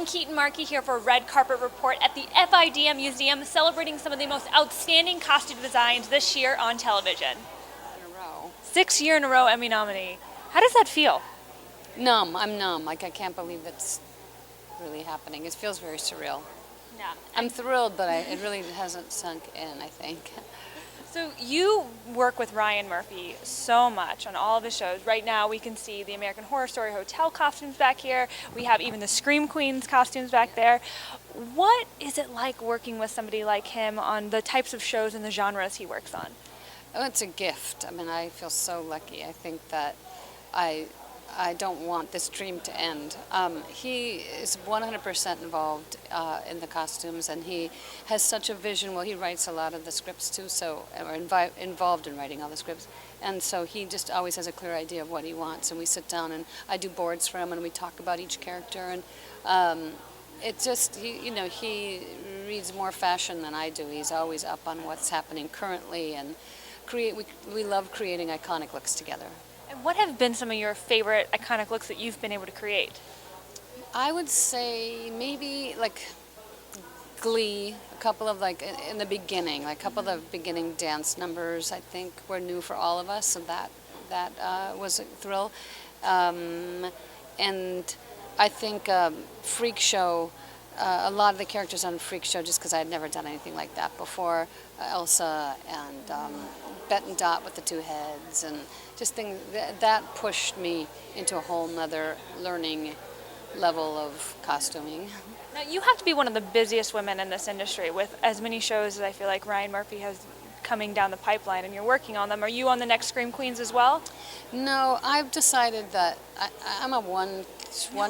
I'm Keetin Marchi here for a Red Carpet Report at the FIDM Museum, celebrating some of the most outstanding costume designs this year on television. In a row. 6th year in a row Emmy nominee. How does that feel? Numb. I'm numb. Like, I can't believe it's really happening. It feels very surreal. Yeah. I'm thrilled, but it really hasn't sunk in, I think. So you work with Ryan Murphy so much on all of his shows. Right now we can see the American Horror Story Hotel costumes back here. We have even the Scream Queens costumes back there. What is it like working with somebody like him on the types of shows and the genres he works on? Oh, it's a gift. I mean, I feel so lucky. I think that I don't want this dream to end. He is 100% involved in the costumes, and he has such a vision. Well, he writes a lot of the scripts too, or involved in writing all the scripts, and so he just always has a clear idea of what he wants. And we sit down, and I do boards for him, and we talk about each character. And it just, he reads more fashion than I do. He's always up on what's happening currently, and we love creating iconic looks together. And what have been some of your favorite iconic looks that you've been able to create? I would say maybe like Glee, a couple of in the beginning, like a couple of beginning dance numbers I think were new for all of us, so that was a thrill. And I think Freak Show, a lot of the characters on Freak Show, just because I had never done anything like that before, Elsa and Bet and Dot with the two heads, and just things that pushed me into a whole nother learning level of costuming. Now, you have to be one of the busiest women in this industry with as many shows as I feel like Ryan Murphy has coming down the pipeline, and you're working on them. Are you on the next Scream Queens as well? No, I've decided that I'm a one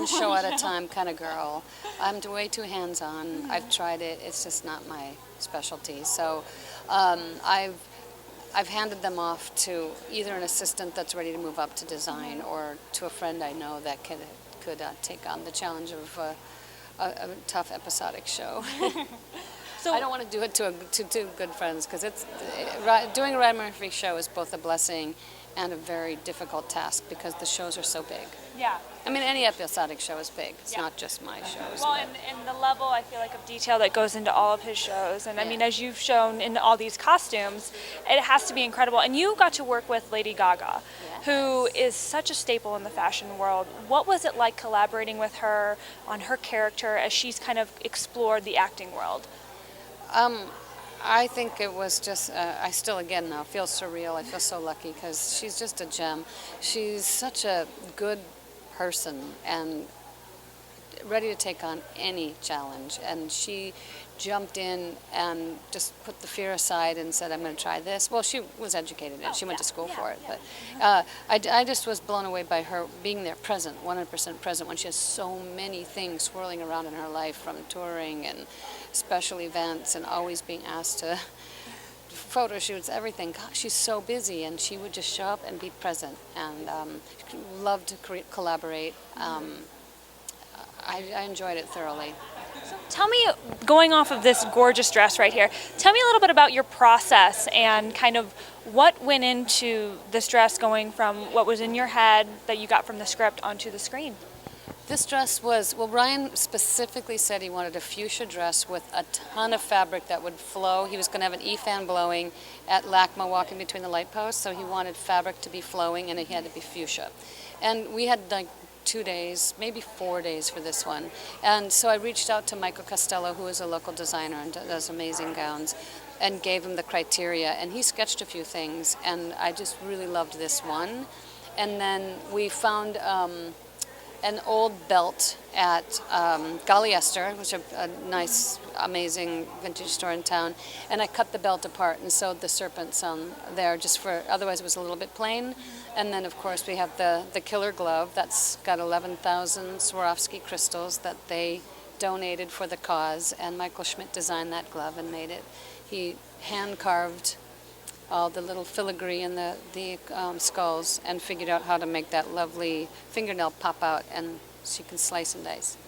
show at a time kind of girl. I'm way too hands-on. I've tried it. It's just not my specialty. So I've handed them off to either an assistant that's ready to move up to design, or to a friend I know that could take on the challenge of a tough episodic show. So I don't want to do it to two good friends, because doing a Ryan Murphy show is both a blessing and a very difficult task, because the shows are so big. Yeah. I mean, any episodic show is big. It's not just my shows. Well, and the level, I feel like, of detail that goes into all of his shows. And I mean, as you've shown in all these costumes, it has to be incredible. And you got to work with Lady Gaga, who is such a staple in the fashion world. What was it like collaborating with her on her character as she's kind of explored the acting world? I think it was just, I still, again, now feel surreal. I feel so lucky, because she's just a gem. She's such a good person and ready to take on any challenge. And she jumped in and just put the fear aside and said, I'm going to try this. Well, she was educated in it. She went to school for it. But I just was blown away by her being there, present, 100% present, when she has so many things swirling around in her life, from touring and special events and always being asked to photo shoots, everything. Gosh, she's so busy, and she would just show up and be present, and loved to collaborate. I enjoyed it thoroughly. So tell me, going off of this gorgeous dress right here, tell me a little bit about your process and kind of what went into this dress, going from what was in your head that you got from the script onto the screen. This dress was, well, Ryan specifically said he wanted a fuchsia dress with a ton of fabric that would flow. He was going to have an E-fan blowing at LACMA, walking between the light posts, so he wanted fabric to be flowing, and it had to be fuchsia. And we had like 2 days, maybe 4 days for this one. And so I reached out to Michael Costello, who is a local designer and does amazing gowns, and gave him the criteria. And he sketched a few things, and I just really loved this one. And then we found an old belt at Galliester, which is a nice, amazing vintage store in town, and I cut the belt apart and sewed the serpents on there, just for, otherwise it was a little bit plain. And then, of course, we have the killer glove that's got 11,000 Swarovski crystals that they donated for the cause, and Michael Schmidt designed that glove and made it. He hand-carved all the little filigree in the skulls, and figured out how to make that lovely fingernail pop out, and she can slice and dice.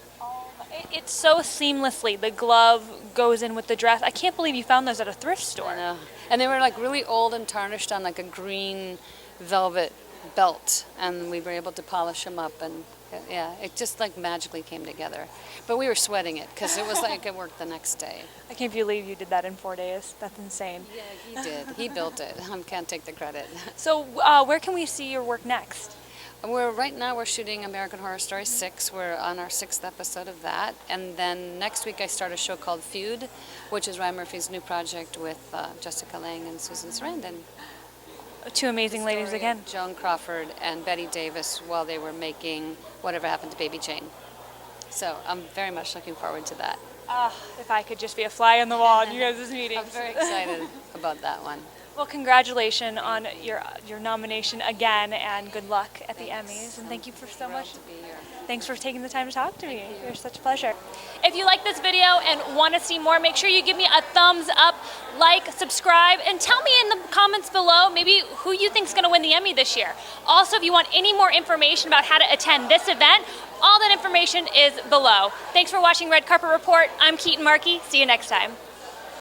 It's so seamlessly. The glove goes in with the dress. I can't believe you found those at a thrift store. I know. And they were like really old and tarnished on like a green velvet belt, and we were able to polish them up and Yeah, it just like magically came together. But we were sweating it because it was like it worked the next day. I can't believe you did that in 4 days. That's insane. Yeah, he did. He built it. I can't take the credit. So where can we see your work next? Right now we're shooting American Horror Story 6. We're on our 6th episode of that. And then next week I start a show called Feud, which is Ryan Murphy's new project with Jessica Lange and Susan Sarandon. Two amazing ladies again. Joan Crawford and Betty Davis while they were making Whatever Happened to Baby Jane. So I'm very much looking forward to that. If I could just be a fly on the wall in you guys' meetings. I'm very excited about that one. Well, congratulations on your nomination again, and good luck at the Emmys. And thank you for so much. To be here. Thanks for taking the time to talk to me. You're such a pleasure. If you like this video and want to see more, make sure you give me a thumbs up, like, subscribe, and tell me in the comments below maybe who you think is going to win the Emmy this year. Also, if you want any more information about how to attend this event, all that information is below. Thanks for watching Red Carpet Report. I'm Keetin Marchi. See you next time.